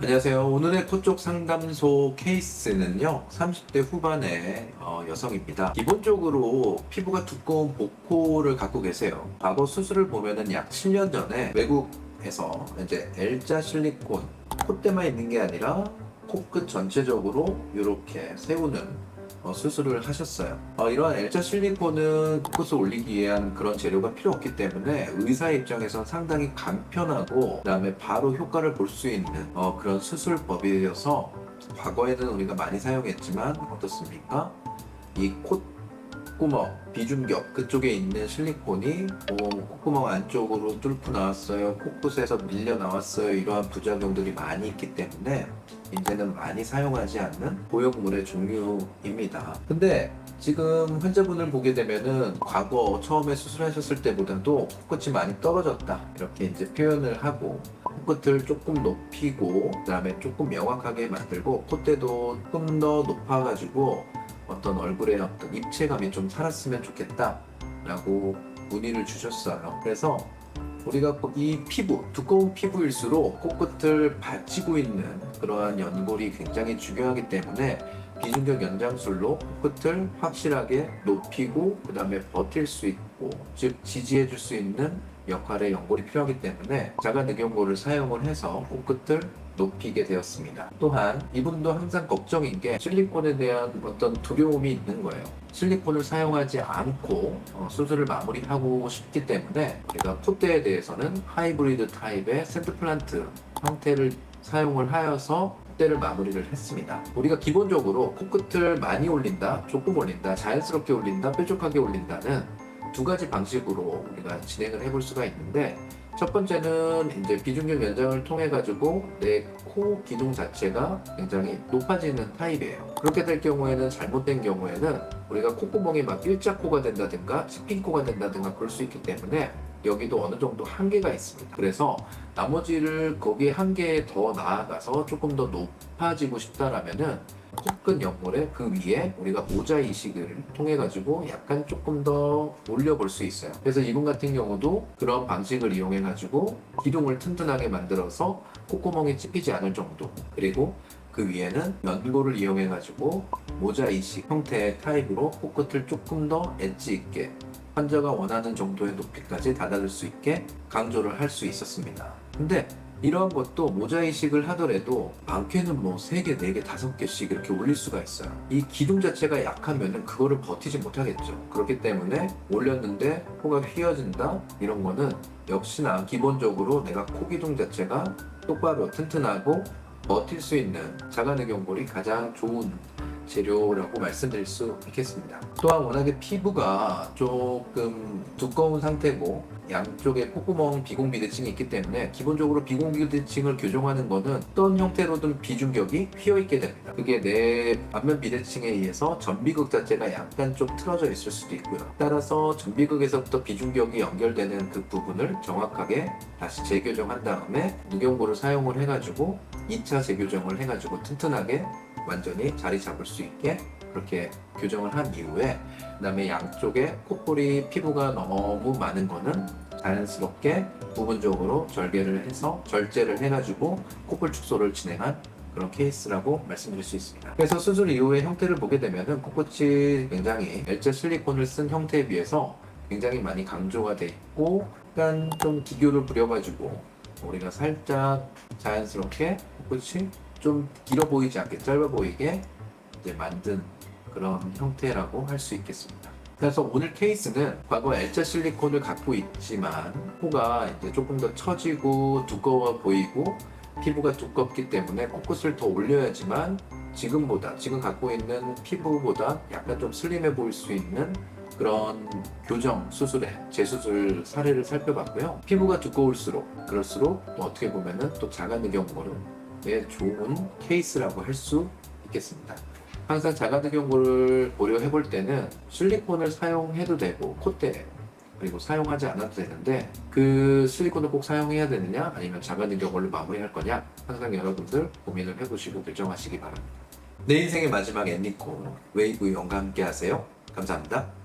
안녕하세요. 오늘의 코쪽 상담소 케이스는요, 30대 후반의 여성입니다. 기본적으로 피부가 두꺼운 복코를 갖고 계세요. 과거 수술을 보면은 약 7년 전에 외국에서 이제 L자 실리콘, 콧대만 있는 게 아니라 코끝 전체적으로 이렇게 세우는 수술을 하셨어요. 이러한 L자 실리콘은 코끝을 올리기 위한 그런 재료가 필요 없기 때문에 의사 입장에선 상당히 간편하고 그다음에 바로 효과를 볼 수 있는 그런 수술법이어서 과거에는 우리가 많이 사용했지만 어떻습니까? 이 콧구멍, 비중격 그쪽에 있는 실리콘이 콧구멍 안쪽으로 뚫고 나왔어요. 코끝에서 밀려 나왔어요. 이러한 부작용들이 많이 있기 때문에 이제는 많이 사용하지 않는 보형물의 종류입니다. 근데 지금 환자분을 보게 되면은 과거 처음에 수술하셨을 때보다도 코끝이 많이 떨어졌다 이렇게 이제 표현을 하고 코끝을 조금 높이고 그다음에 조금 명확하게 만들고 콧대도 조금 더 높아가지고 어떤 얼굴에 어떤 입체감이 좀 살았으면 좋겠다 라고 문의를 주셨어요. 그래서 우리가 이 피부, 두꺼운 피부일수록 코끝을 받치고 있는 그러한 연골이 굉장히 중요하기 때문에 비중격 연장술로 코끝을 확실하게 높이고 그 다음에 버틸 수 있고 즉 지지해 줄 수 있는 역할의 연골이 필요하기 때문에 자가늑연골을 사용을 해서 코끝을 높이게 되었습니다. 또한 이분도 항상 걱정인 게 실리콘에 대한 어떤 두려움이 있는 거예요. 실리콘을 사용하지 않고 수술을 마무리하고 싶기 때문에 제가 콧대에 대해서는 하이브리드 타입의 샌드플란트 형태를 사용을 하여서 콧대를 마무리를 했습니다. 우리가 기본적으로 코끝을 많이 올린다, 조금 올린다, 자연스럽게 올린다, 뾰족하게 올린다는 두 가지 방식으로 우리가 진행을 해볼 수가 있는데 첫 번째는 이제 비중격 연장을 통해 가지고 내 코 기둥 자체가 굉장히 높아지는 타입이에요. 그렇게 될 경우에는 잘못된 경우에는 우리가 콧구멍이 막 일자코가 된다든가 스핀코가 된다든가 그럴 수 있기 때문에 여기도 어느 정도 한계가 있습니다. 그래서 나머지를 거기에 한계에 더 나아가서 조금 더 높아지고 싶다라면은 코끝 연골의 그 위에 우리가 모자 이식을 통해 가지고 약간 조금 더 올려볼 수 있어요. 그래서 이분 같은 경우도 그런 방식을 이용해 가지고 기둥을 튼튼하게 만들어서 콧구멍이 찝히지 않을 정도, 그리고 그 위에는 연골을 이용해 가지고 모자 이식 형태의 타입으로 코끝을 조금 더 엣지 있게 환자가 원하는 정도의 높이까지 다다를 수 있게 강조를 할 수 있었습니다. 근데 이러한 것도 모자 이식을 하더라도 많게는 뭐 3개, 4개, 5개씩 이렇게 올릴 수가 있어요. 이 기둥 자체가 약하면은 그거를 버티지 못하겠죠. 그렇기 때문에 올렸는데 코가 휘어진다? 이런 거는 역시나 기본적으로 내가 코 기둥 자체가 똑바로 튼튼하고 버틸 수 있는 자가늑연골이 가장 좋은 재료라고 말씀드릴 수 있겠습니다. 또한 워낙에 피부가 조금 두꺼운 상태고 양쪽에 콧구멍 비공비대칭이 있기 때문에 기본적으로 비공비대칭을 교정하는 거는 어떤 형태로든 비중격이 휘어있게 됩니다. 그게 내 안면 비대칭에 의해서 전비극 자체가 약간 좀 틀어져 있을 수도 있고요. 따라서 전비극에서부터 비중격이 연결되는 그 부분을 정확하게 다시 재교정한 다음에 늑연골을 사용을 해가지고 2차 재교정을 해가지고 튼튼하게 완전히 자리 잡을 수 있게 그렇게 교정을 한 이후에 그 다음에 양쪽에 콧볼이 피부가 너무 많은 거는 자연스럽게 부분적으로 절개를 해서 절제를 해가지고 콧볼 축소를 진행한 그런 케이스라고 말씀드릴 수 있습니다. 그래서 수술 이후의 형태를 보게 되면은 코끝이 굉장히 L자 실리콘을 쓴 형태에 비해서 굉장히 많이 강조가 돼 있고 약간 좀 기교를 부려가지고 우리가 살짝 자연스럽게 코끝이 좀 길어 보이지 않게 짧아 보이게 이제 만든 그런 형태라고 할 수 있겠습니다. 그래서 오늘 케이스는 과거 L자 실리콘을 갖고 있지만 코가 이제 조금 더 처지고 두꺼워 보이고 피부가 두껍기 때문에 코끝을 더 올려야지만 지금 갖고 있는 피부보다 약간 좀 슬림해 보일 수 있는 그런 교정 수술의 재수술 사례를 살펴봤고요. 피부가 두꺼울수록 그럴수록 또 어떻게 보면은 또 자가늑연골은 좋은 케이스라고 할 수 있겠습니다. 항상 자가늑연골을 고려해 볼 때는 실리콘을 사용해도 되고 콧대 그리고 사용하지 않아도 되는데 그 실리콘을 꼭 사용해야 되느냐 아니면 자가늑연골로 마무리할 거냐 항상 여러분들 고민을 해보시고 결정하시기 바랍니다. 내 인생의 마지막 엔딩곡 웨이브 용과 함께 하세요. 감사합니다.